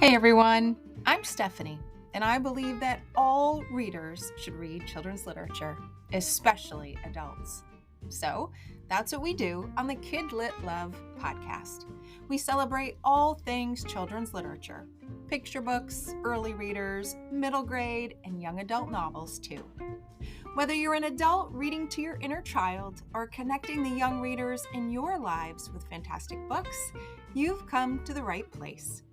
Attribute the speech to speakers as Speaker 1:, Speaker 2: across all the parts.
Speaker 1: Hey everyone, I'm Stephanie, and I believe that all readers should read children's literature, especially adults. So that's what we do on the KidLit Love podcast. We celebrate all things children's literature, picture books, early readers, middle grade, and young adult novels too. Whether you're an adult reading to your inner child or connecting the young readers in your lives with fantastic books, you've come to the right place.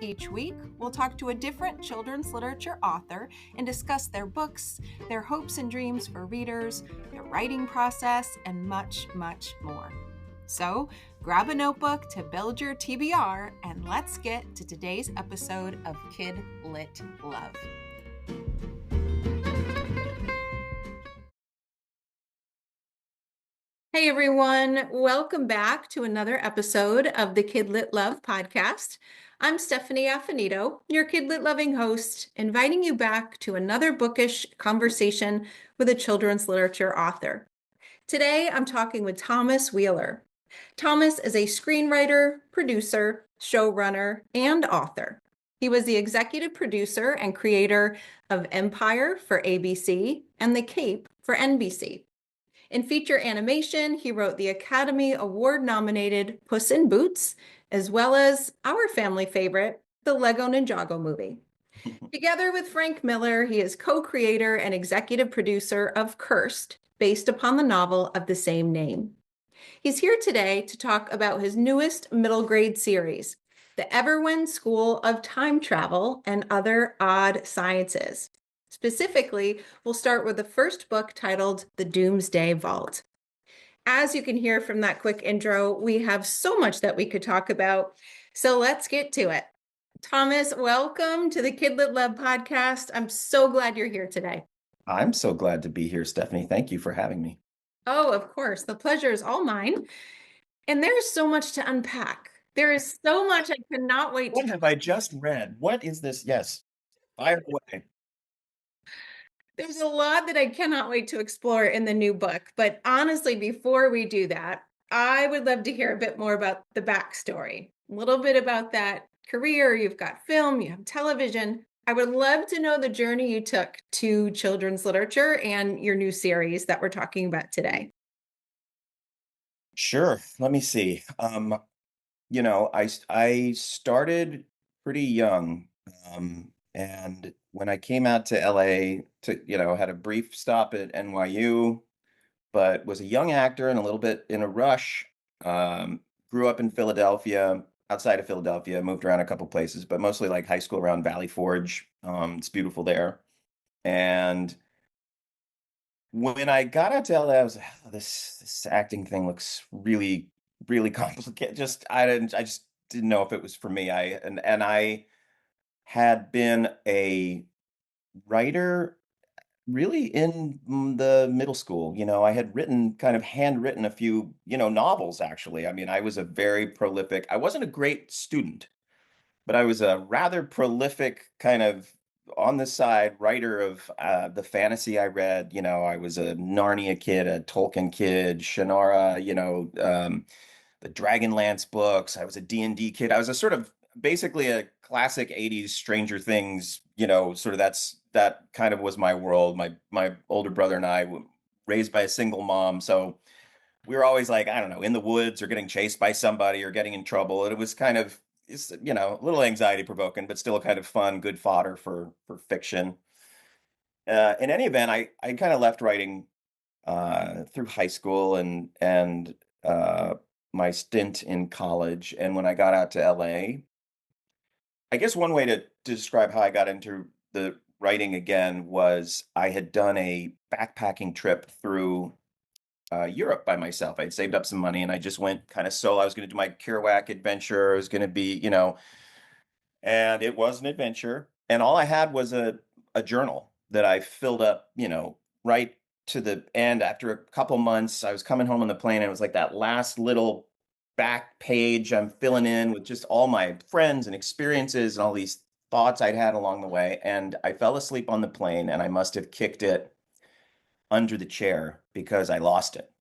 Speaker 1: Each week, we'll talk to a different children's literature author and discuss their books, their hopes and dreams for readers, their writing process, and much, much more. So, grab a notebook to build your TBR, and let's get to today's episode of KidLit Love. Hey everyone, welcome back to another episode of the KidLit Love podcast. I'm Stephanie Affinito, your KidLit loving host, inviting you back to another bookish conversation with a children's literature author. Today, I'm talking with Thomas Wheeler. Thomas is a screenwriter, producer, showrunner, and author. He was the executive producer and creator of Empire for ABC and The Cape for NBC. In feature animation, he wrote the Academy Award-nominated Puss in Boots, as well as our family favorite, the Lego Ninjago movie. Together with Frank Miller, he is co-creator and executive producer of Cursed, based upon the novel of the same name. He's here today to talk about his newest middle grade series, the Everwhen School of Time Travel and Other Odd Sciences. Specifically, we'll start with the first book titled The Doomsday Vault. As you can hear from that quick intro, we have so much that we could talk about, so let's get to it. Thomas, welcome to the KidLit Love podcast. I'm so glad you're here today.
Speaker 2: I'm so glad to be here, Stephanie. Thank you for having me.
Speaker 1: Oh, of course. The pleasure is all mine. And there's so much to unpack. There is so much I cannot wait
Speaker 2: What have I just read? What is this? Yes, fire away.
Speaker 1: There's a lot that I cannot wait to explore in the new book. But honestly, before we do that, I would love to hear a bit more about the backstory, a little bit about that career. You've got film, you have television. I would love to know the journey you took to children's literature and your new series that we're talking about today.
Speaker 2: Sure. Let me see. I started pretty young, and when I came out to LA had a brief stop at NYU, but was a young actor and a little bit in a rush. Grew up in Philadelphia, outside of Philadelphia, moved around a couple places, but mostly like high school around Valley Forge. It's beautiful there. And when I got out to LA, I was like, oh, this acting thing looks really, really complicated. I just didn't know if it was for me. I had been a writer really in the middle school. I had handwritten a few, novels actually. I mean, I was a very prolific, I wasn't a great student, but I was a rather prolific kind of on the side writer of the fantasy I read. I was a Narnia kid, a Tolkien kid, Shannara, the Dragonlance books. I was a D&D kid. I was a sort of basically a classic 80s Stranger Things, sort of that kind of was my world. My older brother and I were raised by a single mom, so we were always like, I don't know, in the woods or getting chased by somebody or getting in trouble. And it was kind of, a little anxiety provoking, but still kind of fun, good fodder for fiction. In any event, I kind of left writing through high school and my stint in college. And when I got out to LA, I guess one way to describe how I got into the writing again was I had done a backpacking trip through Europe by myself. I'd saved up some money and I just went kind of solo. I was going to do my Kerouac adventure. I was going to be, and it was an adventure. And all I had was a journal that I filled up, right to the end. After a couple months, I was coming home on the plane and it was like that last little back page I'm filling in with just all my friends and experiences and all these thoughts I'd had along the way. And I fell asleep on the plane and I must have kicked it under the chair because I lost it.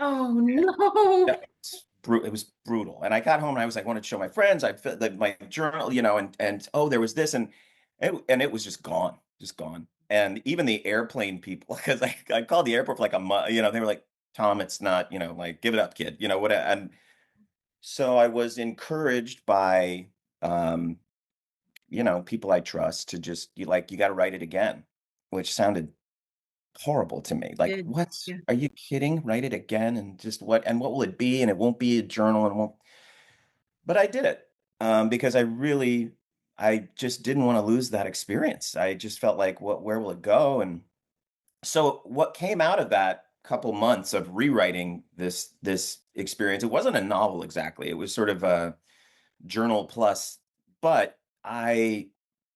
Speaker 1: Oh no.
Speaker 2: It's it was brutal. And I got home and I was like, wanted to show my friends. I felt like my journal, you know, and oh, there was this, and it was just gone, just gone. And even the airplane people, because I called the airport for like a month, you know, they were like, Tom, it's not, you know, like give it up, kid, you know what? And so I was encouraged by, um, you know, people I trust to just you got to write it again, which sounded horrible to me. Like,
Speaker 1: Did.
Speaker 2: what?
Speaker 1: Yeah.
Speaker 2: Are you kidding? Write it again and just what will it be? And it won't be a journal and it won't. But I did it because I just didn't want to lose that experience. I just felt like, where will it go? And so what came out of that couple months of rewriting this experience, it wasn't a novel exactly. It was sort of a journal plus, but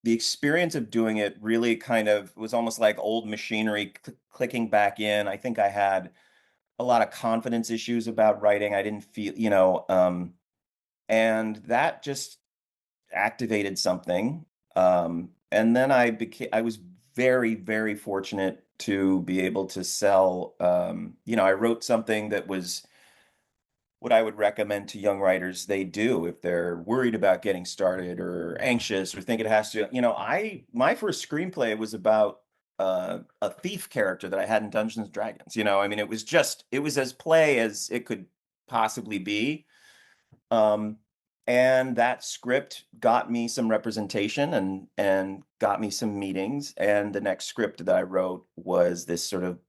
Speaker 2: the experience of doing it really kind of was almost like old machinery clicking back in. I think I had a lot of confidence issues about writing. I didn't feel, and that just activated something. And then I was very, very fortunate to be able to sell. I wrote something that was what I would recommend to young writers they do if they're worried about getting started or anxious or think it has to. My first screenplay was about a thief character that I had in Dungeons and Dragons. I mean, it was as play as it could possibly be. Um, and that script got me some representation and got me some meetings. And the next script that I wrote was this sort of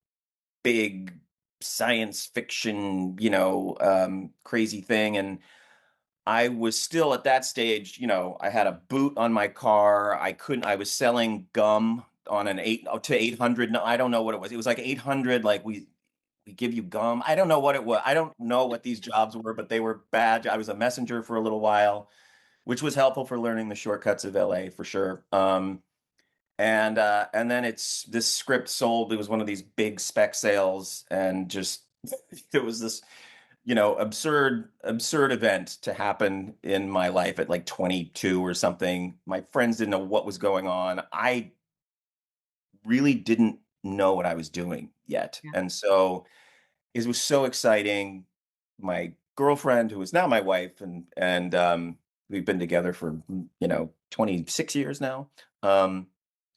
Speaker 2: big science fiction, crazy thing. And I was still at that stage, I had a boot on my car. I was selling gum on an 800. No, I don't know what it was. It was like 800, like we give you gum. I don't know what it was. I don't know what these jobs were, but they were bad. I was a messenger for a little while, which was helpful for learning the shortcuts of LA for sure. And then this script sold. It was one of these big spec sales, and just it was this absurd event to happen in my life at like 22 or something. My friends didn't know what was going on. I really didn't know what I was doing yet,
Speaker 1: Yeah.
Speaker 2: and so it was so exciting. My girlfriend, who is now my wife, and we've been together for 26 years now.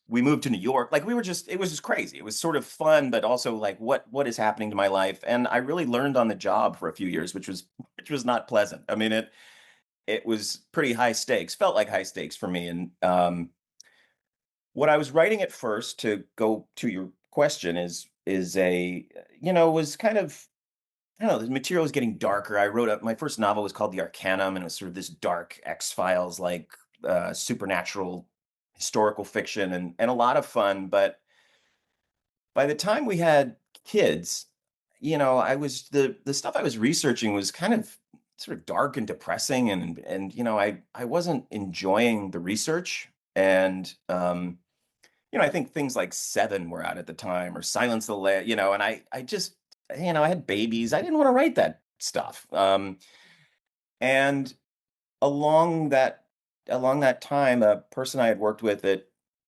Speaker 2: We moved to New York. Like it was just crazy. It was sort of fun, but also like what is happening to my life? And I really learned on the job for a few years, which was not pleasant. I mean, it was pretty high stakes, felt like high stakes for me. And what I was writing at first, to go to your question, was kind of, I don't know, the material was getting darker. My first novel was called The Arcanum, and it was sort of this dark X-Files like supernatural historical fiction, and a lot of fun. But by the time we had kids, the stuff I was researching was kind of sort of dark and depressing, and I wasn't enjoying the research. And I think things like Seven were out at the time, or Silence of the Lambs, and I just, I had babies. I didn't want to write that stuff. And along that along that time, a person I had worked with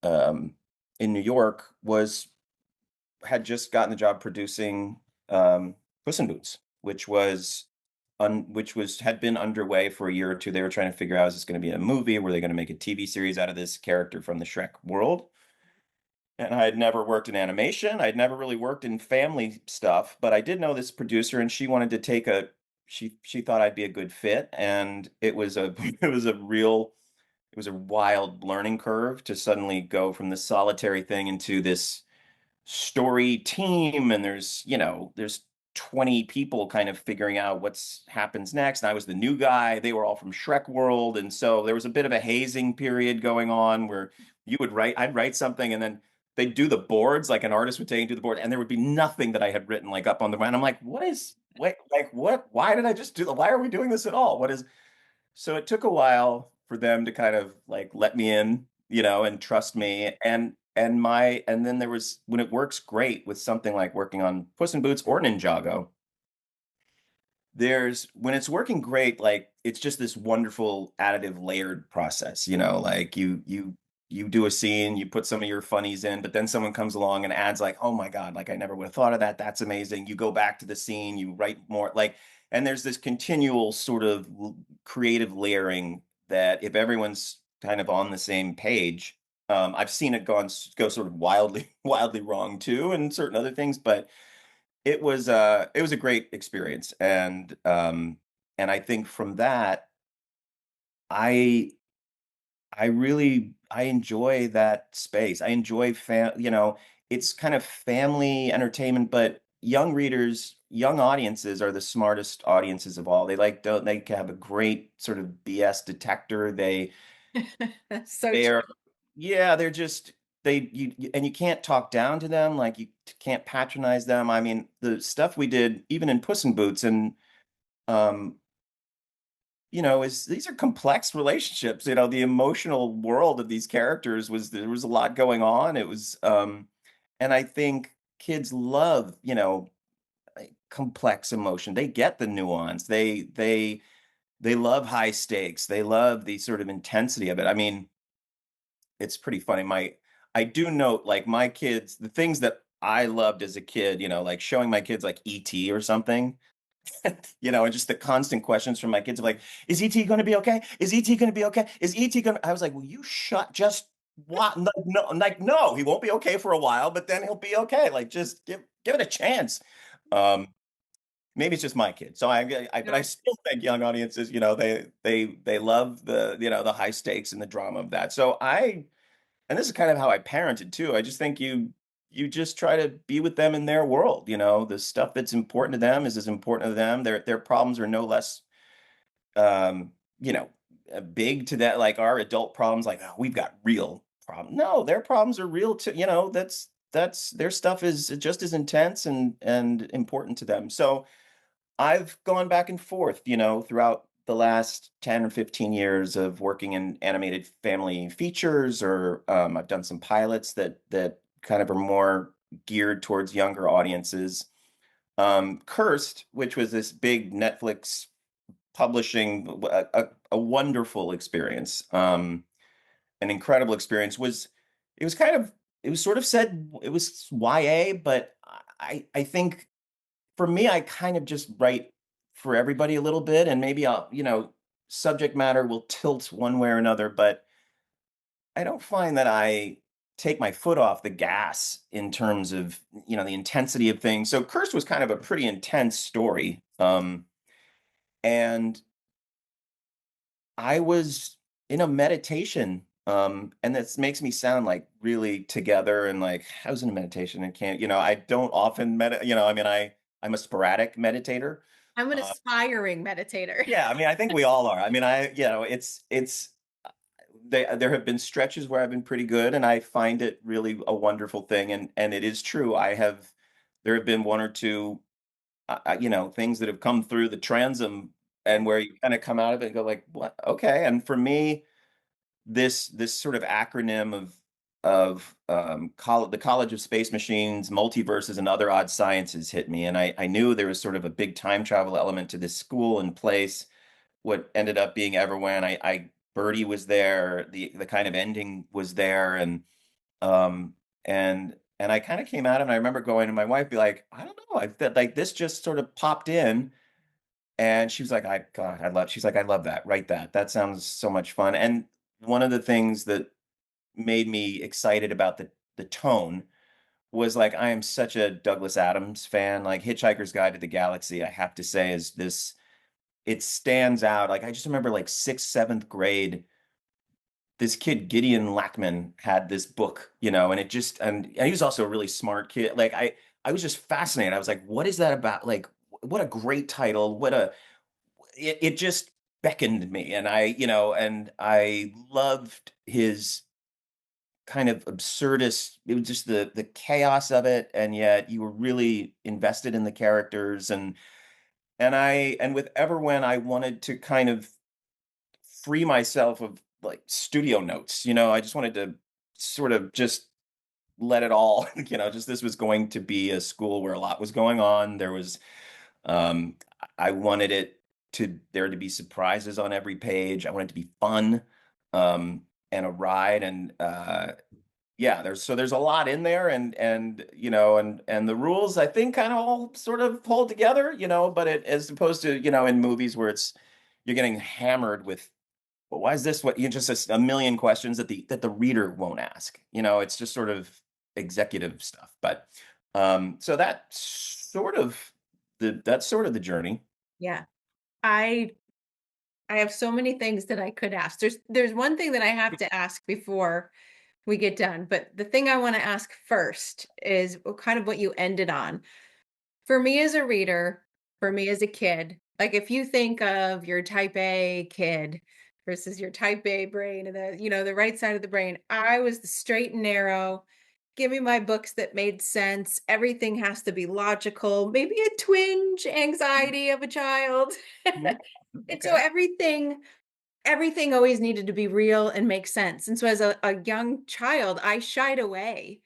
Speaker 2: um, in New York had just gotten the job producing Puss in Boots, which had been underway for a year or two. They were trying to figure out, is this going to be a movie? Were they going to make a TV series out of this character from the Shrek world? And I had never worked in animation. I'd never really worked in family stuff, but I did know this producer, and she wanted to she thought I'd be a good fit, and it was a it was a wild learning curve to suddenly go from this solitary thing into this story team. And there's 20 people kind of figuring out what's happens next, and I was the new guy. They were all from Shrek world, and so there was a bit of a hazing period going on where I'd write something, and then they'd do the boards, like an artist would take and do the board, and there would be nothing that I had written like up on the, and I'm like, why did I just why are we doing this at all? So it took a while for them to kind of like let me in, and trust me. And then there was, when it works great with something like working on Puss in Boots or Ninjago, when it's working great, like it's just this wonderful additive layered process, like you do a scene, you put some of your funnies in, but then someone comes along and adds like, oh my God, like I never would have thought of that. That's amazing. You go back to the scene, you write more like, and there's this continual sort of creative layering that if everyone's kind of on the same page, I've seen it go sort of wildly, wildly wrong too, and certain other things, but it was a great experience. And I think from that, I I enjoy that space. I enjoy it's kind of family entertainment, but young readers, young audiences are the smartest audiences of all. They have a great sort of BS detector.
Speaker 1: That's so
Speaker 2: They
Speaker 1: true.
Speaker 2: are yeah, they're just and you can't talk down to them, like you can't patronize them. I mean, the stuff we did even in Puss in Boots and um is these are complex relationships. The emotional world of these characters there was a lot going on. It was and I think kids love, like, complex emotion. They get the nuance. They love high stakes. They love the sort of intensity of it. I mean, it's pretty funny. I do note like my kids, the things that I loved as a kid, like showing my kids like ET or something. And just the constant questions from my kids of like, is ET going to be okay? Is ET going to be okay? Is ET going to? I was like, will you just what? No, no, like, no, he won't be okay for a while, but then he'll be okay. Like, just give it a chance. Um, Maybe it's just my kids. So but I
Speaker 1: No,
Speaker 2: still think young audiences, they love the high stakes and the drama of that. And this is kind of how I parented too. I just think you just try to be with them in their world. The stuff that's important to them is as important to them. Their problems are no less um, you know, big to that, like our adult problems, like, oh, we've got real problems. No, their problems are real too. That's their stuff is just as intense and important to them. So I've gone back and forth, throughout the last 10 or 15 years of working in animated family features, or I've done some pilots that kind of are more geared towards younger audiences. Cursed, which was this big Netflix publishing, a wonderful experience, an incredible experience. It was kind of it was sort of said it was YA, but I think for me, I kind of just write for everybody a little bit, and maybe subject matter will tilt one way or another, but I don't find that I take my foot off the gas in terms of, the intensity of things. So Cursed was kind of a pretty intense story. And I was in a meditation, and this makes me sound like really together and like I was in a meditation and can't, I don't often I mean, I'm a sporadic meditator.
Speaker 1: I'm an
Speaker 2: Uh,
Speaker 1: aspiring meditator.
Speaker 2: yeah, I mean, I think we all are. I mean, there have been stretches where I've been pretty good, and I find it really a wonderful thing. And it is true. There have been one or two, things that have come through the transom, and where you kind of come out of it and go like, what? Okay. And for me, this sort of acronym of the College of Space Machines, multiverses, and other odd sciences hit me, and I knew there was sort of a big time travel element to this school and place. What ended up being Everwhen, I Birdie was there, the kind of ending was there, um and I kind of came out, and I remember going to my wife, be like, I don't know, I felt like this just sort of popped in. And she was like, she's like, I love that. Write that. That sounds so much fun. And one of the things that made me excited about the tone was like, I am such a Douglas Adams fan. Like Hitchhiker's Guide to the Galaxy, I have to say, it stands out. Like I just remember like sixth, seventh grade, this kid Gideon Lackman had this book, and it just and he was also a really smart kid. Like I was just fascinated. I was like, what is that about? Like, what a great title. It just beckoned me, and I loved his kind of absurdist. It was just the chaos of it, and yet you were really invested in the characters. And with Everwhen, I wanted to kind of free myself of like studio notes. I just wanted to sort of just let it all, just this was going to be a school where a lot was going on. Um, I wanted there to be surprises on every page. I wanted it to be fun. and a ride. And yeah, there's a lot in there, and and the rules, I think, kind of all sort of hold together, but it, as opposed to, in movies where it's you're getting hammered with, well, why is this what you just a million questions that the reader won't ask. It's just sort of executive stuff. But so that's sort of the journey.
Speaker 1: Yeah. I I have so many things that I could ask. There's one thing that I have to ask before we get done, but the thing I want to ask first is kind of what you ended on. For me as a reader, for me as a kid, like if you think of your type A kid versus your type A brain and the right side of the brain, I was the straight and narrow. Give me my books that made sense. Everything has to be logical, maybe a twinge anxiety of a child.
Speaker 2: Mhm.
Speaker 1: And so
Speaker 2: Okay.
Speaker 1: everything always needed to be real and make sense. And so as a young child, I shied away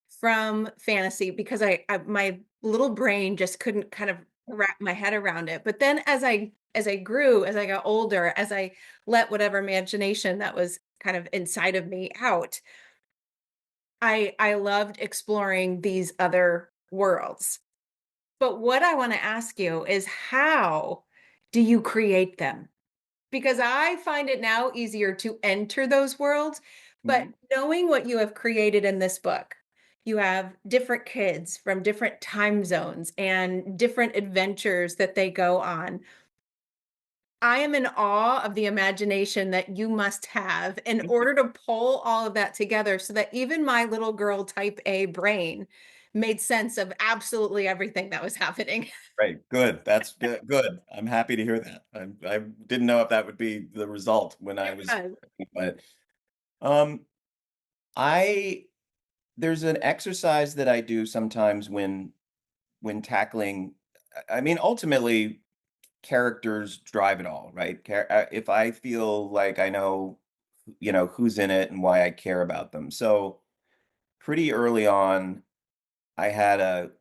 Speaker 1: from fantasy because I my little brain just couldn't kind of wrap my head around it. But then as I grew, as I got older, as I let whatever imagination that was kind of inside of me out, I loved exploring these other worlds. But what I want to ask you is how do you create them? Because I find it now easier to enter those worlds, but
Speaker 2: Mhm.
Speaker 1: knowing what you have created in this book, you have different kids from different time zones and different adventures that they go on. I am in awe of the imagination that you must have in order to pull all of that together so that even my little girl type A brain made sense of absolutely everything that was happening.
Speaker 2: Right. Good. That's good. Good. I'm happy to hear that. I didn't know if that would be the result when I
Speaker 1: It
Speaker 2: was,
Speaker 1: was.
Speaker 2: but um, I there's an exercise that I do sometimes when tackling. I mean, ultimately, characters drive it all, right? If I feel like I know, who's in it and why I care about them. So pretty early on, I had a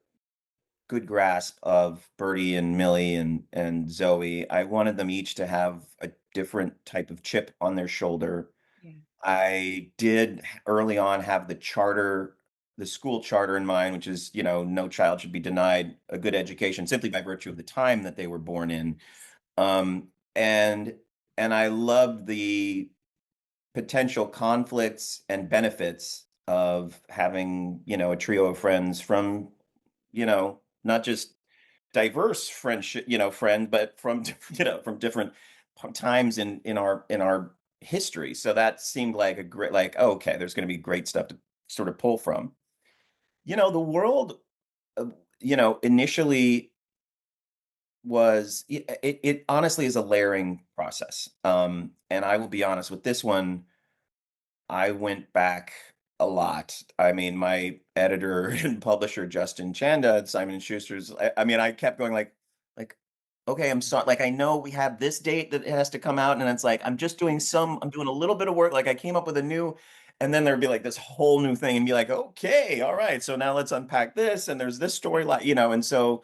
Speaker 2: good grasp of Bertie and Millie and Zoe. I wanted them each to have a different type of chip on their shoulder.
Speaker 1: Yeah.
Speaker 2: I did early on have the school charter in mind, which is, no child should be denied a good education simply by virtue of the time that they were born in. Um, and I loved the potential conflicts and benefits of having, a trio of friends from, not just diverse friendship, friend, but from from different times in our history. So that seemed like a great, like, oh, okay, there's going to be great stuff to sort of pull from. The world, uh, initially it honestly is a layering process. And I will be honest with this one, I went back a lot. I mean, my editor and publisher, Justin Chanda at Simon& and Schuster's, I mean, I kept going like, okay, I'm sorry. Like, I know we have this date that it has to come out, and it's like, I'm doing a little bit of work. Like, I came up with a new, and then there'd be like this whole new thing and be like, okay, all right. So now let's unpack this. And there's this storyline, and so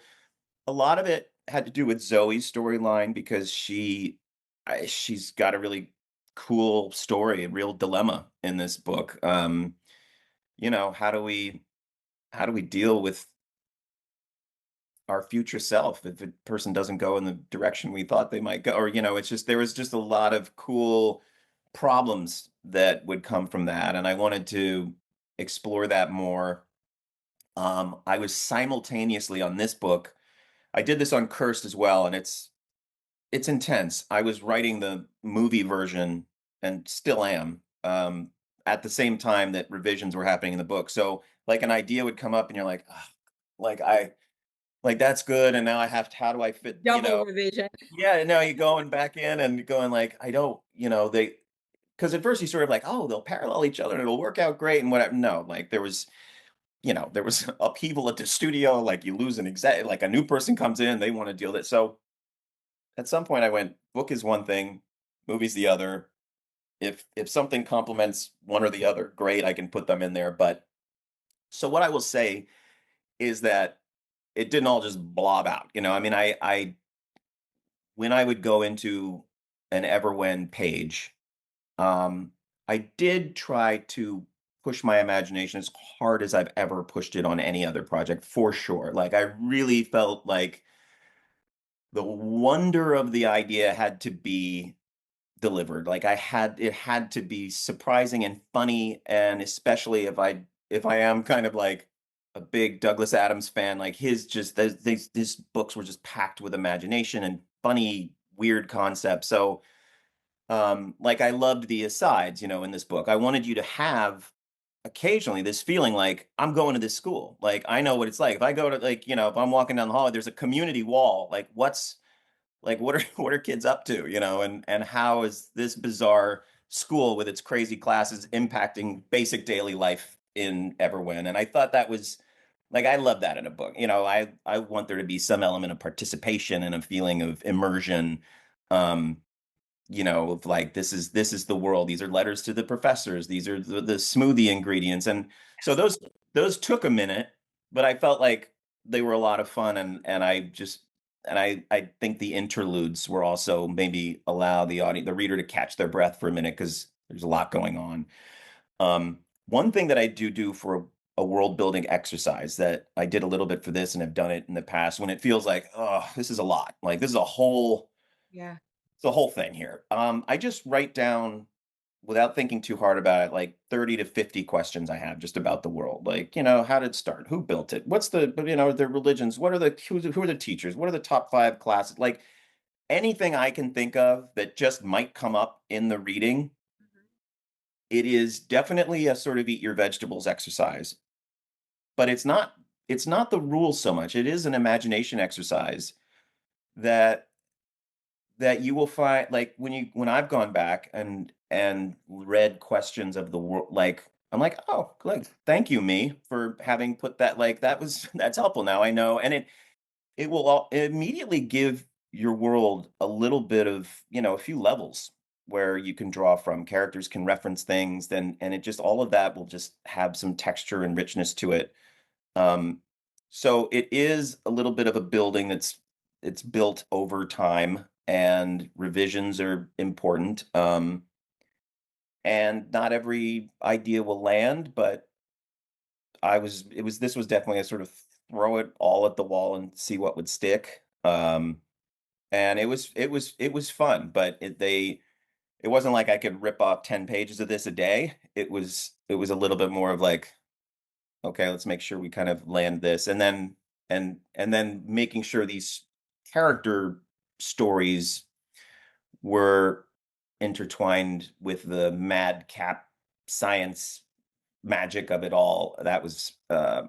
Speaker 2: a lot of it had to do with Zoe's storyline because she's got a really cool story, a real dilemma in this book. How do we deal with our future self if a person doesn't go in the direction we thought they might go? Or, it's just there was just a lot of cool problems that would come from that, and I wanted to explore that more. I was simultaneously on this book. I did this on Cursed as well, and it's intense. I was writing the movie version and still am, at the same time that revisions were happening in the book. So like an idea would come up and you're like, "Ugh," like that's good. And now I have to, how do I fit,
Speaker 1: Double revision.
Speaker 2: yeah, now you're going back in and going like, I don't, because at first you sort of like, oh, they'll parallel each other and it'll work out great and whatever. No, like there was upheaval at the studio, like you lose an exec, like a new person comes in, they want to deal with it. So at some point I went, book is one thing, movie's the other. If something complements one or the other, great, I can put them in there. But so what I will say is that it didn't all just blob out. I mean, I when I would go into an Everwhen page, um, I did try to push my imagination as hard as I've ever pushed it on any other project, for sure. Like I really felt like the wonder of the idea had to be delivered. Like it had to be surprising and funny, and especially if I am kind of like a big Douglas Adams fan, like his just these books were just packed with imagination and funny, weird concepts. So like I loved the asides, in this book. I wanted you to have occasionally this feeling like I'm going to this school. Like I know what it's like. If I go to like, if I'm walking down the hall, there's a community wall. What are what are kids up to, and how is this bizarre school with its crazy classes impacting basic daily life in Everwhen? And I thought that was like I love that in a book. I want there to be some element of participation and a feeling of immersion. Um, of like this is the world. These are letters to the professors. These are the smoothie ingredients. And so those took a minute, but I felt like they were a lot of fun, and I think the interludes were also maybe allow the reader to catch their breath for a minute because there's a lot going on. One thing that I do for a world building exercise that I did a little bit for this and have done it in the past when it feels like, oh, this is a lot. Like this is a whole
Speaker 1: Yeah.
Speaker 2: it's the whole thing here. I just write down without thinking too hard about it, like 30 to 50 questions I have just about the world. Like, how did it start? Who built it? What's their religions? Who are the teachers? What are the top 5 classes? Like anything I can think of that just might come up in the reading, it is definitely a sort of eat your vegetables exercise. But it's not the rules so much. It is an imagination exercise that you will find like when I've gone back and read questions of the world, like I'm like, oh, like thank you, me, for having put that, like that's helpful. Now I know, and it will immediately give your world a little bit of, a few levels where you can draw from. Characters can reference things, then and it just all of that will just have some texture and richness to it. um, so it is a little bit of a building it's built over time, and revisions are important. And not every idea will land, but this was definitely a sort of throw it all at the wall and see what would stick. And it was fun, but it wasn't like I could rip off 10 pages of this a day. It was a little bit more of like, okay, let's make sure we kind of land this, and then making sure these character stories were intertwined with the madcap science magic of it all. That was a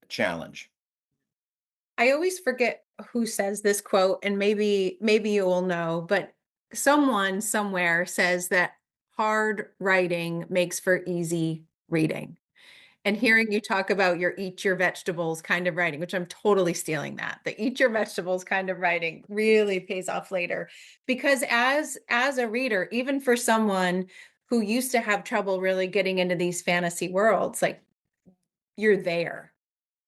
Speaker 2: challenge.
Speaker 1: I always forget who says this quote, and maybe you will know, but someone somewhere says that hard writing makes for easy reading. And hearing you talk about your eat your vegetables kind of writing, which I'm totally stealing that. The eat your vegetables kind of writing really pays off later. Because as a reader, even for someone who used to have trouble really getting into these fantasy worlds, like you're there.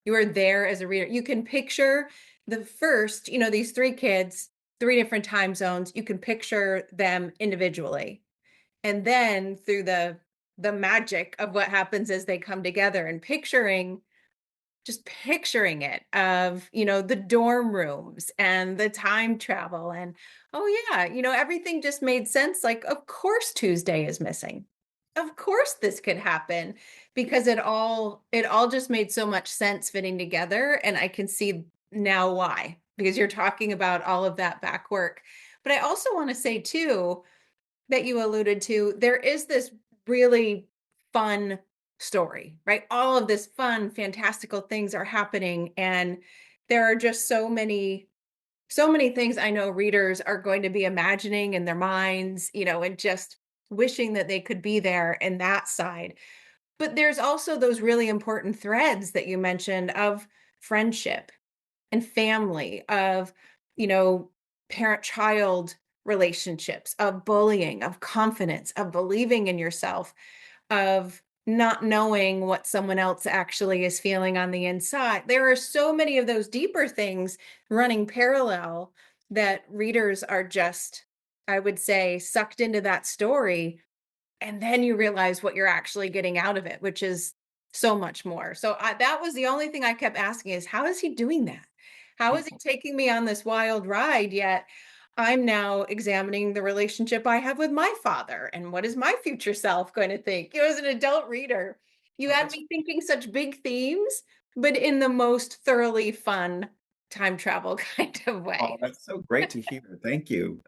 Speaker 1: You are there as a reader. You can picture the first, these 3 kids, 3 different time zones. You can picture them individually. And then through the magic of what happens as they come together, and picturing it of, the dorm rooms and the time travel, and oh yeah, everything just made sense. Like, of course Tuesday is missing. Of course this could happen, because it all just made so much sense fitting together, and I can see now why, because you're talking about all of that back work. But I also want to say too, that you alluded to, there is this really fun story, right? All of this fun, fantastical things are happening. And there are just so many things I know readers are going to be imagining in their minds, and just wishing that they could be there in that side. But there's also those really important threads that you mentioned of friendship and family, of, you know, parent-child relationships, of bullying, of confidence, of believing in yourself, of not knowing what someone else actually is feeling on the inside. There are so many of those deeper things running parallel that readers are just I would say, sucked into that story, and then you realize what you're actually getting out of it, which is so much more. So that was the only thing I kept asking is, how is he doing that? How is he taking me on this wild ride? Yet I'm now examining the relationship I have with my father and what is my future self going to think? As an adult reader, you
Speaker 2: Oh,
Speaker 1: had
Speaker 2: that's
Speaker 1: me thinking such big themes, but in the most thoroughly fun time travel kind of
Speaker 2: oh,
Speaker 1: way.
Speaker 2: that's so great to hear. Thank you.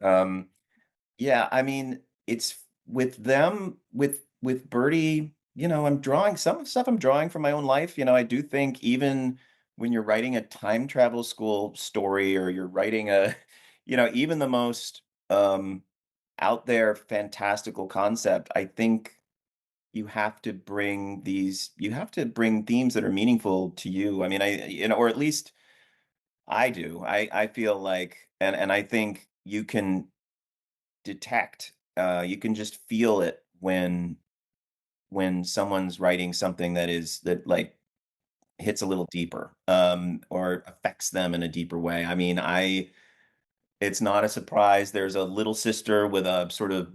Speaker 2: Yeah, I mean, it's with them, with Birdie, I'm drawing some stuff I'm drawing from my own life. I do think even when you're writing a time travel school story or you're writing a, even the most out there fantastical concept, I think you have to bring themes that are meaningful to you. I mean, or at least I do. I feel like, and I think you can detect, you can just feel it when someone's writing something that like hits a little deeper, or affects them in a deeper way. I mean, it's not a surprise. There's a little sister with a sort of,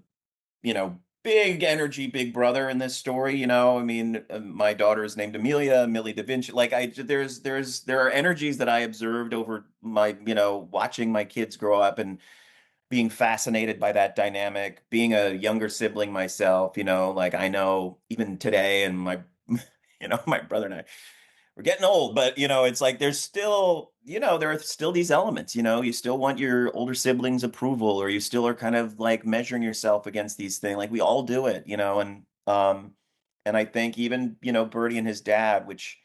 Speaker 2: big energy, big brother in this story. I mean, my daughter is named Amelia, Millie Da Vinci. Like there are energies that I observed over my, watching my kids grow up and being fascinated by that dynamic, being a younger sibling myself, like I know even today and my, my brother and I, we're getting old, but it's like there's still, there are still these elements, you still want your older siblings' approval, or you still are kind of like measuring yourself against these things. Like we all do it, and I think even, Bertie and his dad, which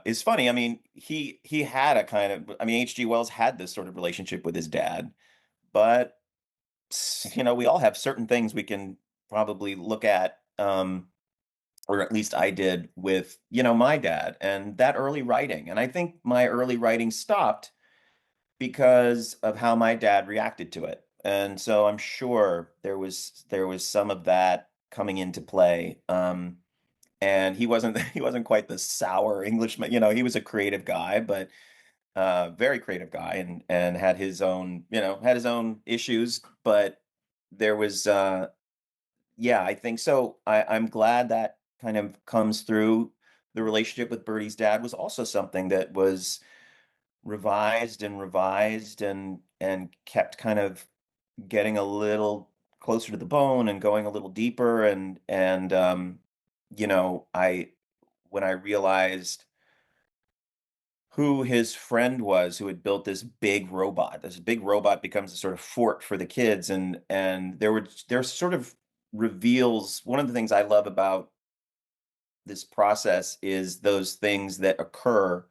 Speaker 2: is funny. I mean, he had a kind of, I mean, H.G. Wells had this sort of relationship with his dad, but we all have certain things we can probably look at, or at least I did with, my dad and that early writing. And I think my early writing stopped because of how my dad reacted to it. And so I'm sure there was some of that coming into play. And he wasn't he wasn't quite the sour Englishman. He was a creative guy, but very creative guy, and had his own issues, but there was yeah, I think so. I'm glad that kind of comes through. The relationship with Bertie's dad was also something that was revised and kept kind of getting a little closer to the bone and going a little deeper, and I when I realized who his friend was who had built this big robot. This big robot becomes a sort of fort for the kids, and there's sort of reveals. One of the things I love about this process is those things that occur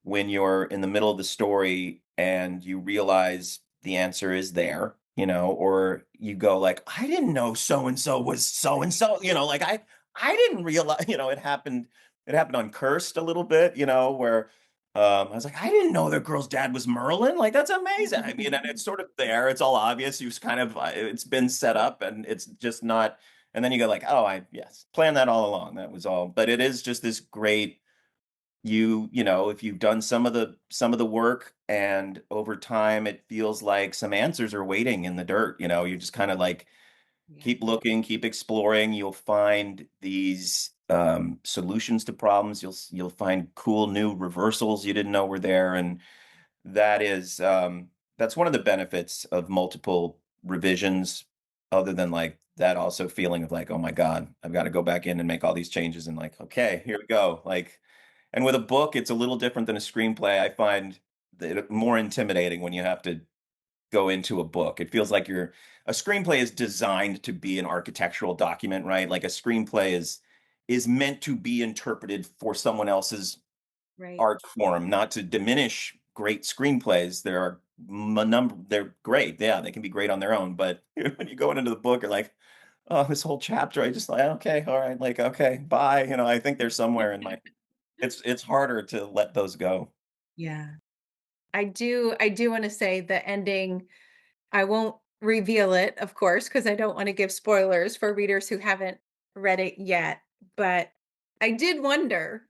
Speaker 2: when you're in the middle of the story and you realize the answer is there, or you go like, I didn't know so and so was so and so, like I didn't realize, it happened on Cursed a little bit, where I was like, I didn't know that girl's dad was Merlin. Like that's amazing. I mean, and it's sort of there, it's all obvious. You've kind of it's been set up and it's just not, and then you go like, oh, I yes, planned that all along. That was all. But it is just this great, if you've done some of the work, and over time it feels like some answers are waiting in the dirt. You just kind of like
Speaker 1: Yeah.
Speaker 2: keep looking, keep exploring. You'll find these solutions to problems. You'll find cool new reversals you didn't know were there, and that is that's one of the benefits of multiple revisions, other than like that also feeling of like, oh my god, I've got to go back in and make all these changes, and like, okay, here we go. Like, and with a book, it's a little different than a screenplay. I find that more intimidating when you have to go into a book. It feels like a screenplay is designed to be an architectural document, right? Like a screenplay is meant to be interpreted for someone else's
Speaker 1: Right.
Speaker 2: art form, not to diminish great screenplays. There are a number, they're great. Yeah, they can be great on their own, but when you go into the book, you're like, oh, this whole chapter, I just like, okay, all right, like, okay, bye. I think there's somewhere in my, it's harder to let those go.
Speaker 1: Yeah. I do want to say the ending, I won't reveal it, of course, because I don't want to give spoilers for readers who haven't read it yet. But I did wonder,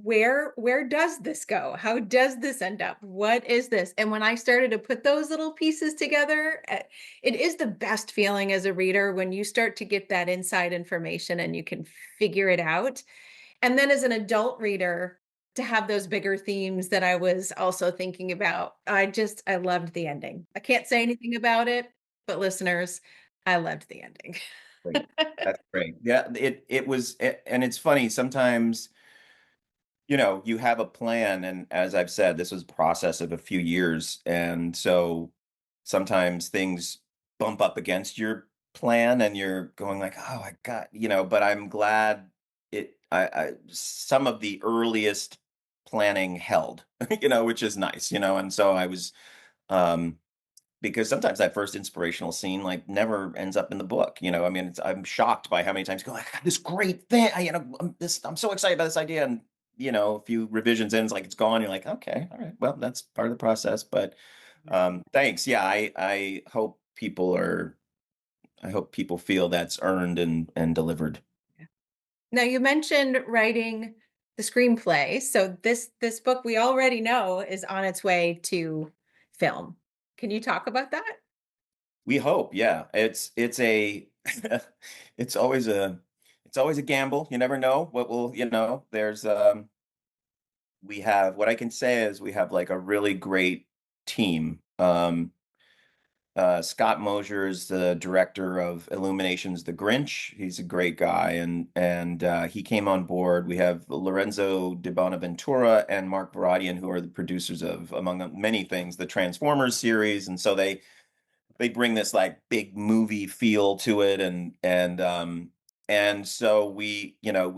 Speaker 1: where does this go? How does this end up? What is this? And when I started to put those little pieces together, it is the best feeling as a reader when you start to get that inside information and you can figure it out. And then as an adult reader, to have those bigger themes that I was also thinking about. I loved the ending. I can't say anything about it, but listeners, I loved the ending.
Speaker 2: Great. That's great. Yeah, and it's funny sometimes, you have a plan, and as I've said, this was a process of a few years, and so sometimes things bump up against your plan, and you're going like, "Oh, I got," but I'm glad some of the earliest planning held, which is nice, and so I was, um because sometimes that first inspirational scene like never ends up in the book. I mean, I'm shocked by how many times you go like, "I got this great thing, I'm so excited about this idea," and a few revisions in, it's like it's gone. You're like, okay, all right, well, that's part of the process. But thanks. Yeah, I hope people feel that's earned and delivered.
Speaker 1: Yeah. Now you mentioned writing the screenplay. So this book we already know is on its way to film. Can you talk about that?
Speaker 2: We hope. Yeah, it's a it's always a it's always a gamble. You never know what will. There's we have what I can say is we have like a really great team. Scott Mosier is the director of Illuminations The Grinch. He's a great guy, and he came on board. We have Lorenzo de Bonaventura and Mark Varadian, who are the producers of, among many things, the Transformers series, and so they bring this like big movie feel to it, and so we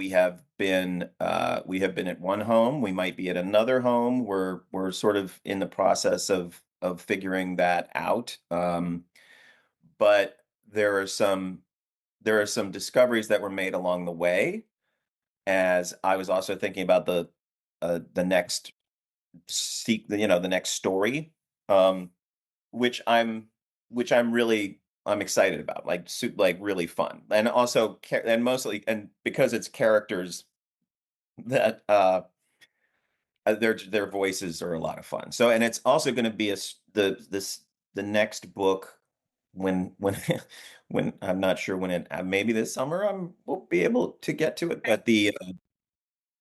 Speaker 2: have been at one home. We might be at another home. We're sort of in the process of figuring that out. But there are some there are some discoveries that were made along the way, as I was also thinking about the next the next story. Which I'm excited about, like like really fun, and also and mostly, and because it's characters that their voices are a lot of fun. So, and it's also going to be the next book when when I'm not sure when it maybe this summer we'll be able to get to it, but the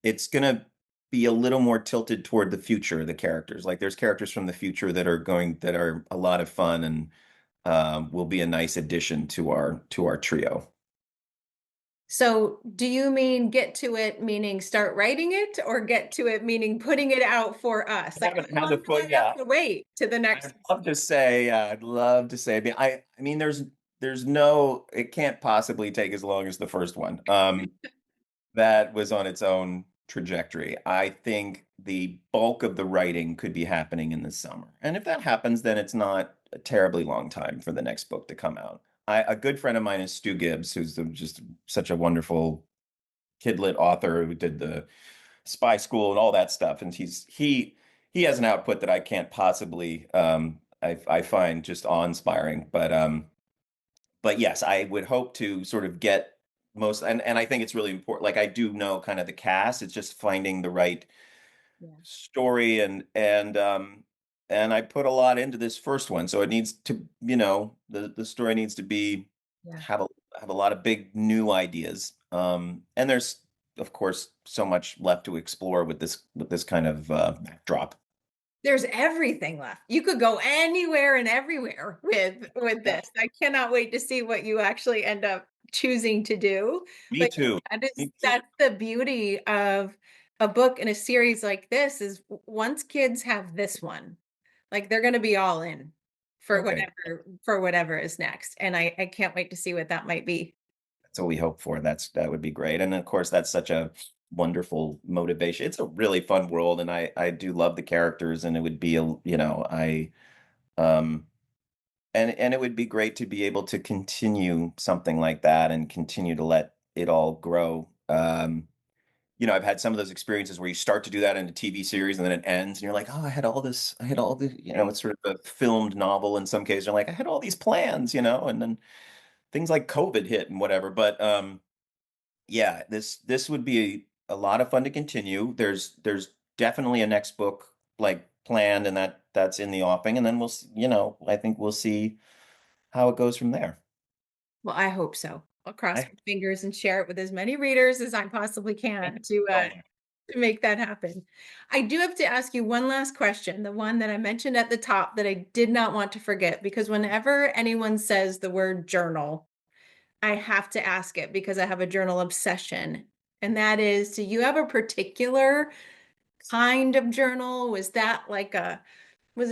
Speaker 2: it's going to be a little more tilted toward the future of the characters. Like there's characters from the future that are a lot of fun, and will be a nice addition to our trio.
Speaker 1: So, do you mean get to it meaning start writing it, or get to it meaning putting it out for us?
Speaker 2: I
Speaker 1: Like,
Speaker 2: haven't
Speaker 1: how
Speaker 2: had
Speaker 1: long
Speaker 2: the
Speaker 1: do
Speaker 2: full,
Speaker 1: I have
Speaker 2: yeah.
Speaker 1: to wait to the next?
Speaker 2: I'd love to say. I mean, there's no, it can't possibly take as long as the first one. That was on its own trajectory. I think the bulk of the writing could be happening in the summer, and if that happens, then it's not a terribly long time for the next book to come out. A good friend of mine is Stu Gibbs, who's just such a wonderful KidLit author who did the Spy School and all that stuff, and he has an output that I can't possibly I find just awe-inspiring. But yes, I would hope to sort of get most, and I think it's really important. Like I do know kind of the cast. It's just finding the right
Speaker 1: Yeah,
Speaker 2: story, and I put a lot into this first one, so it needs to, the story needs to be
Speaker 1: yeah.
Speaker 2: have a have a lot of big new ideas. And there's of course so much left to explore with this kind of backdrop.
Speaker 1: There's everything left. You could go anywhere and everywhere with
Speaker 2: Yeah,
Speaker 1: this. I cannot wait to see what you actually end up choosing to do.
Speaker 2: me
Speaker 1: But
Speaker 2: too. Me too.
Speaker 1: that's the beauty of a book in a series like this is once kids have this one, like they're going to be all in
Speaker 2: Okay.
Speaker 1: for whatever is next. And I can't wait to see what that might be.
Speaker 2: That's what we hope for. That would be great. And of course, that's such a wonderful motivation. It's a really fun world, and I do love the characters, and it would be I um and it would be great to be able to continue something like that and continue to let it all grow. I've had some of those experiences where you start to do that in a TV series and then it ends, and you're like, oh, I had all the, it's sort of a filmed novel in some cases. You're like, I had all these plans, and then things like COVID hit and whatever. But yeah, this would be a lot of fun to continue. There's definitely a next book like planned, and that's in the offing, and then I think we'll see how it goes from there.
Speaker 1: Well, I hope so. I'll cross
Speaker 2: I
Speaker 1: my fingers and share it with as many readers as I possibly
Speaker 2: Thank
Speaker 1: can
Speaker 2: you so much.
Speaker 1: to make that happen. I do have to ask you one last question, the one that I mentioned at the top that I did not want to forget, because whenever anyone says the word journal, I have to ask it because I have a journal obsession. And that is, do you have a particular kind of journal? Was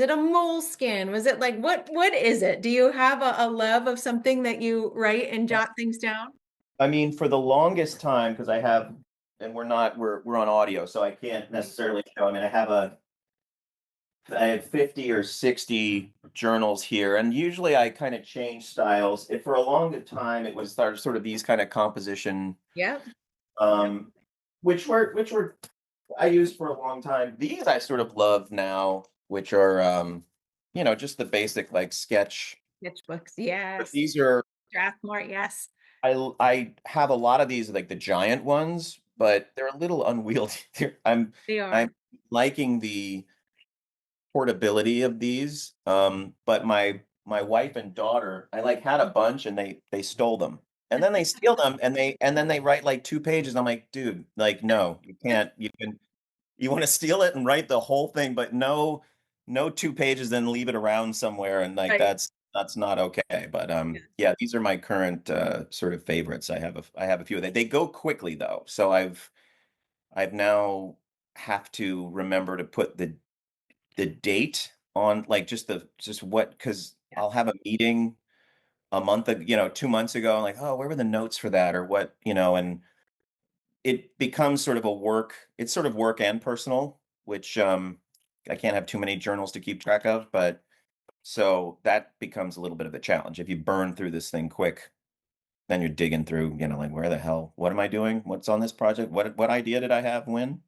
Speaker 1: it a moleskin? Was it like, what is it? Do you have a love of something that you write and jot things down?
Speaker 2: I mean, for the longest time, because I have, and we're on audio, so I can't necessarily show. I mean, I have 50 or 60 journals here, and usually I kind of change styles. For a long time, it was sort of these kind of composition,
Speaker 1: Yep.
Speaker 2: um, which were I used for a long time. These I sort of love now, which are just the basic like sketch.
Speaker 1: Sketchbooks.
Speaker 2: But
Speaker 1: Yes.
Speaker 2: these are
Speaker 1: Strathmore. Yes,
Speaker 2: I have a lot of these like the giant ones, but they're a little unwieldy.
Speaker 1: they
Speaker 2: I'm
Speaker 1: are.
Speaker 2: liking the portability of these. But my wife and daughter, I like had a bunch and they stole them. And then they steal them and then they write like 2 pages. I'm like, dude, like no, you can't. You want to steal it and write the whole thing, but no 2 pages, then leave it around somewhere, and like
Speaker 1: Right.
Speaker 2: that's not okay. But
Speaker 1: Yeah.
Speaker 2: yeah, these are my current sort of favorites. I have a few of them. They go quickly though, so I've now have to remember to put the date on, like just what, because
Speaker 1: Yeah.
Speaker 2: I'll have a meeting a month ago, 2 months ago. I'm like, oh, where were the notes for that, or what, and it becomes sort of a work. It's sort of work and personal, which I can't have too many journals to keep track of, but so that becomes a little bit of a challenge. If you burn through this thing quick, then you're digging through, like where the hell, what am I doing? What's on this project? What idea did I have when?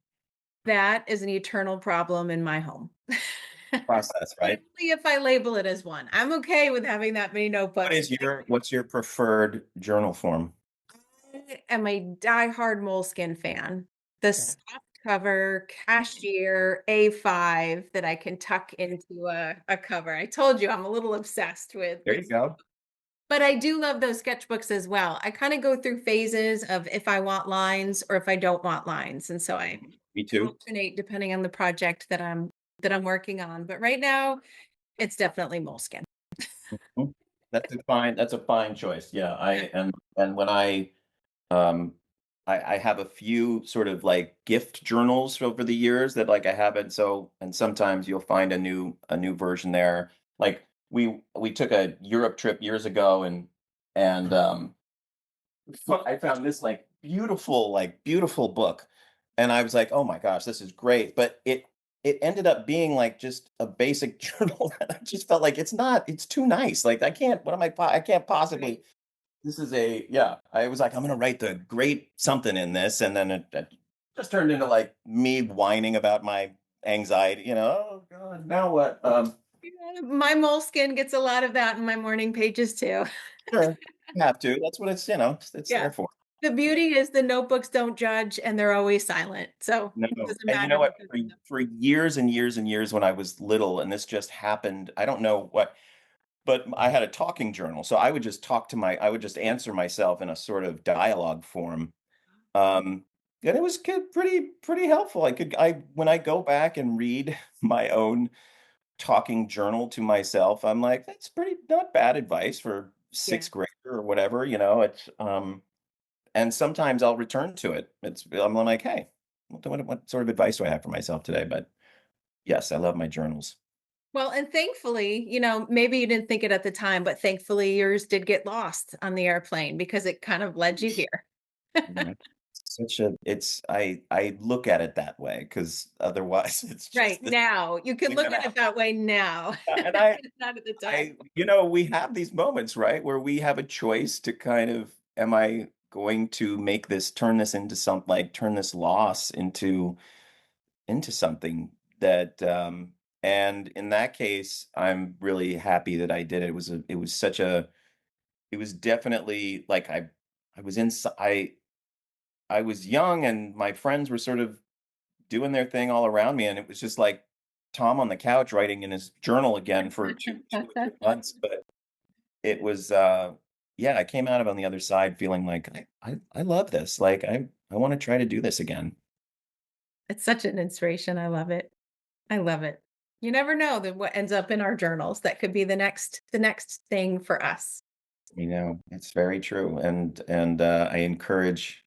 Speaker 1: That is an eternal problem in my home.
Speaker 2: Process, right?
Speaker 1: Only if I label it as one. I'm okay with having that many notebooks.
Speaker 2: What's your preferred journal form?
Speaker 1: I am a diehard Moleskin fan. The
Speaker 2: Okay.
Speaker 1: soft cover, cashier, A5 that I can tuck into a cover. I told you I'm a little obsessed
Speaker 2: There
Speaker 1: with,
Speaker 2: you go.
Speaker 1: but I do love those sketchbooks as well. I kind of go through phases of if I want lines or if I don't want lines. And so I
Speaker 2: Me too.
Speaker 1: alternate depending on the project that I'm working on. But right now, it's definitely Moleskin.
Speaker 2: Mhm. That's a fine choice. Yeah, and when Um, I have a few sort of like gift journals over the years that like I haven't. And sometimes you'll find a new version there. Like we took a Europe trip years ago, and I found this like beautiful book, and I was like, oh my gosh, this is great. But it ended up being like just a basic journal, and I just felt like it's too nice. Like I can't. I can't
Speaker 1: Right.
Speaker 2: possibly. This is yeah. I was like, I'm gonna write the great something in this, and then it just turned into like me whining about my anxiety. Oh God, now what?
Speaker 1: Yeah, my Moleskin gets a lot of that in my morning pages too.
Speaker 2: Sure, you have to. That's what it's
Speaker 1: Yeah.
Speaker 2: there for.
Speaker 1: The beauty is the notebooks don't judge and they're always silent. So
Speaker 2: No,
Speaker 1: it doesn't
Speaker 2: and you
Speaker 1: matter
Speaker 2: know
Speaker 1: who
Speaker 2: what?
Speaker 1: picks
Speaker 2: For
Speaker 1: them.
Speaker 2: for years and years and years when I was little, and this just happened. I don't know what, but I had a talking journal, so I would just answer myself in a sort of dialogue form. Um, and it was pretty helpful. When I go back and read my own talking journal to myself, I'm like, that's pretty not bad advice for
Speaker 1: Yeah.
Speaker 2: sixth grader or whatever, it's and sometimes I'll return to it. I'm like, hey, what sort of advice do I have for myself today? But yes, I love my journals.
Speaker 1: Well, and thankfully, maybe you didn't think it at the time, but thankfully yours did get lost on the airplane because it kind of led you here.
Speaker 2: Right. I look at it that way because otherwise it's
Speaker 1: Right
Speaker 2: just this
Speaker 1: now, you can
Speaker 2: thing
Speaker 1: look
Speaker 2: that
Speaker 1: at it that way now.
Speaker 2: and I
Speaker 1: Not at the time.
Speaker 2: I we have these moments, right, where we have a choice to kind of, am I going to turn this loss into something that and in that case, I'm really happy that I did it. It was definitely like I was in I I was young and my friends were sort of doing their thing all around me, and it was just like Tom on the couch writing in his journal again for two or 3 months. But it was, yeah, I came out of on the other side feeling like I love this. Like I want to try to do this again.
Speaker 1: It's such an inspiration. I love it. I love it. You never know that what ends up in our journals that could be the next thing for us.
Speaker 2: It's very true. And I encourage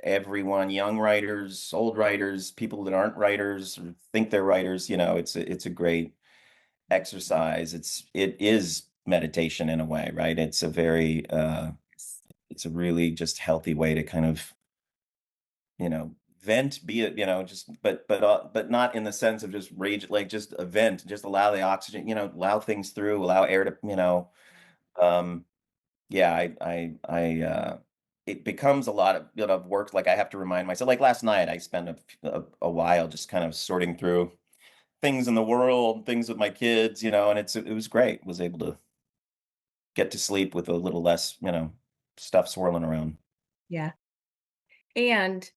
Speaker 2: everyone, young writers, old writers, people that aren't writers or think they're writers, it's a great exercise. It is meditation in a way, right? It's a really just healthy way to kind of, vent, be it, just but not in the sense of just rage, like just a vent, just allow the oxygen, allow things through, allow air to, um yeah, it becomes a lot of, work. Like I have to remind myself, like last night, I spent a while just kind of sorting through things in the world, things with my kids, and it was great. Was able to get to sleep with a little less, stuff swirling around.
Speaker 1: Yeah. And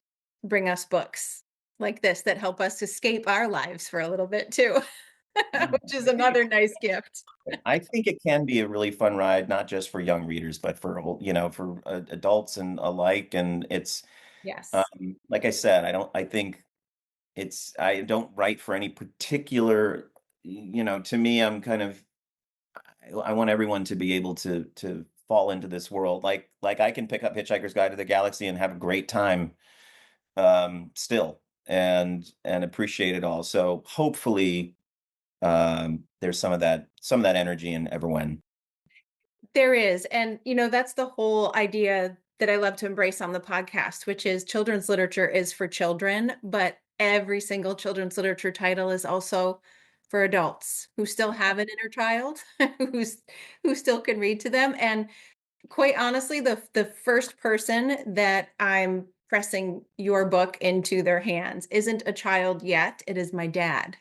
Speaker 1: bring us books like this that help us escape our lives for a little bit too,
Speaker 2: Yeah,
Speaker 1: which is
Speaker 2: I think
Speaker 1: another nice gift.
Speaker 2: I think it can be a really fun ride, not just for young readers, but for adults and alike. And it's,
Speaker 1: Yes.
Speaker 2: like I said, I think I don't write for any particular, to me, I'm kind of, I want everyone to be able to fall into this world. Like I can pick up Hitchhiker's Guide to the Galaxy and have a great time, still, and appreciate it all. So hopefully, there's some of that energy in Everwhen.
Speaker 1: There is, and, that's the whole idea that I love to embrace on the podcast, which is children's literature is for children, but every single children's literature title is also for adults who still have an inner child, who's who still can read to them, and quite honestly, the first person that I'm pressing your book into their hands isn't a child yet, it is my dad.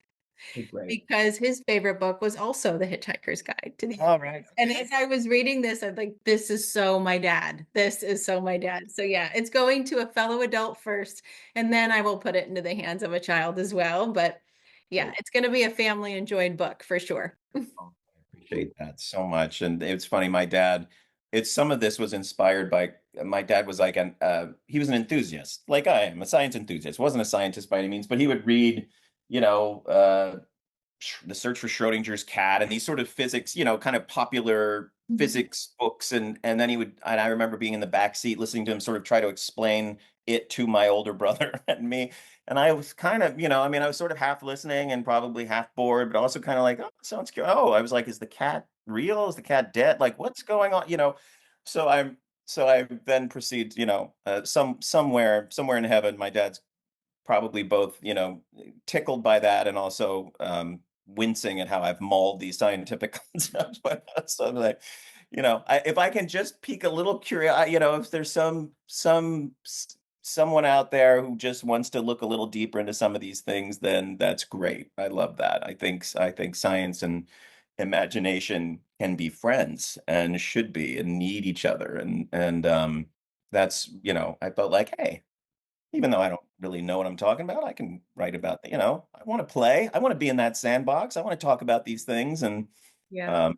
Speaker 2: Oh, great.
Speaker 1: Because his favorite book was also The Hitchhiker's Guide to the
Speaker 2: All right.
Speaker 1: and as I was reading this, I'm like, "This is so my dad. This is so my dad." So, yeah, it's going to a fellow adult first, and then I will put it into the hands of a child as well, but, yeah,
Speaker 2: Great.
Speaker 1: it's gonna be a family enjoyed book for sure.
Speaker 2: Oh, I appreciate that so much. And it's funny, my dad, it's some of this was inspired by my dad was like he was an enthusiast, like I am, a science enthusiast. Wasn't a scientist by any means, but he would read, you know, The Search for Schrodinger's Cat and these sort of physics, kind of popular
Speaker 1: Mhm.
Speaker 2: physics books. And then and I remember being in the back seat listening to him sort of try to explain it to my older brother and me. And I was kind of, I mean, I was sort of half listening and probably half bored, but also kind of like, oh, sounds good. Oh, I was like, is the cat real? Is the cat dead? Like, what's going on? So I then proceed, somewhere in heaven, my dad's probably both, tickled by that and also, wincing at how I've mauled these scientific concepts. But so I'm like, if I can just pique a little curiosity, if there's someone out there who just wants to look a little deeper into some of these things, then that's great. I love that. I think science and imagination can be friends and should be and need each other. And that's, I felt like, hey, even though I don't really know what I'm talking about, I can write about, I want to play. I want to be in that sandbox. I want to talk about these things. And
Speaker 1: Yeah,
Speaker 2: um,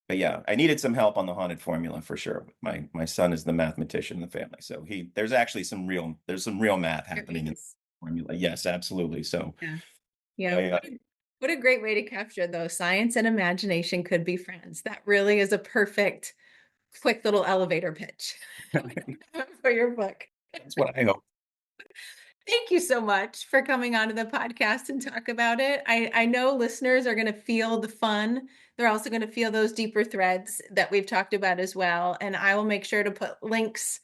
Speaker 2: but yeah, I needed some help on the haunted formula for sure. My son is the mathematician in the family, so there's actually some real math
Speaker 1: there
Speaker 2: happening in the
Speaker 1: is.
Speaker 2: formula. Yes, absolutely. So
Speaker 1: Yeah. Yeah,
Speaker 2: I,
Speaker 1: what a great way to capture those science and imagination could be friends. That really is a perfect quick little elevator pitch for your book.
Speaker 2: that's what I hope.
Speaker 1: Thank you so much for coming onto the podcast and talk about it. I know listeners are gonna feel the fun. They're also gonna feel those deeper threads that we've talked about as well, and I will make sure to put links,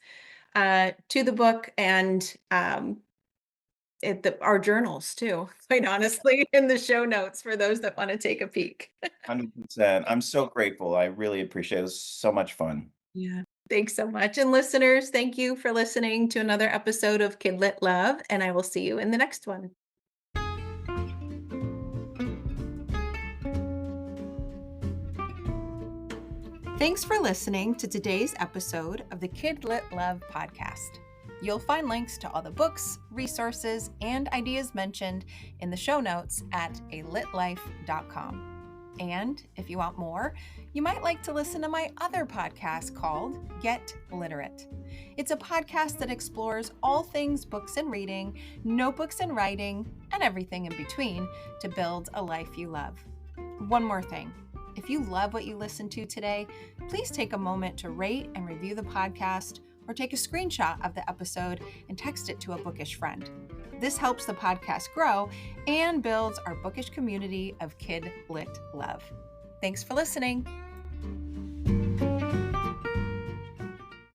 Speaker 1: to the book and, our journals too, quite honestly, in the show notes for those that wanna take a peek.
Speaker 2: 100%. I'm so grateful. I really appreciate it. It was so much fun.
Speaker 1: Yeah. Thanks so much, and listeners, thank you for listening to another episode of KidLit Love, and I will see you in the next one. Thanks for listening to today's episode of the KidLit Love podcast. You'll find links to all the books, resources, and ideas mentioned in the show notes at alitlife.com. And if you want more, you might like to listen to my other podcast called Get Literate. It's a podcast that explores all things books and reading, notebooks and writing, and everything in between to build a life you love. One more thing. If you love what you listened to today, please take a moment to rate and review the podcast or take a screenshot of the episode and text it to a bookish friend. This helps the podcast grow and builds our bookish community of KidLit Love. Thanks for listening.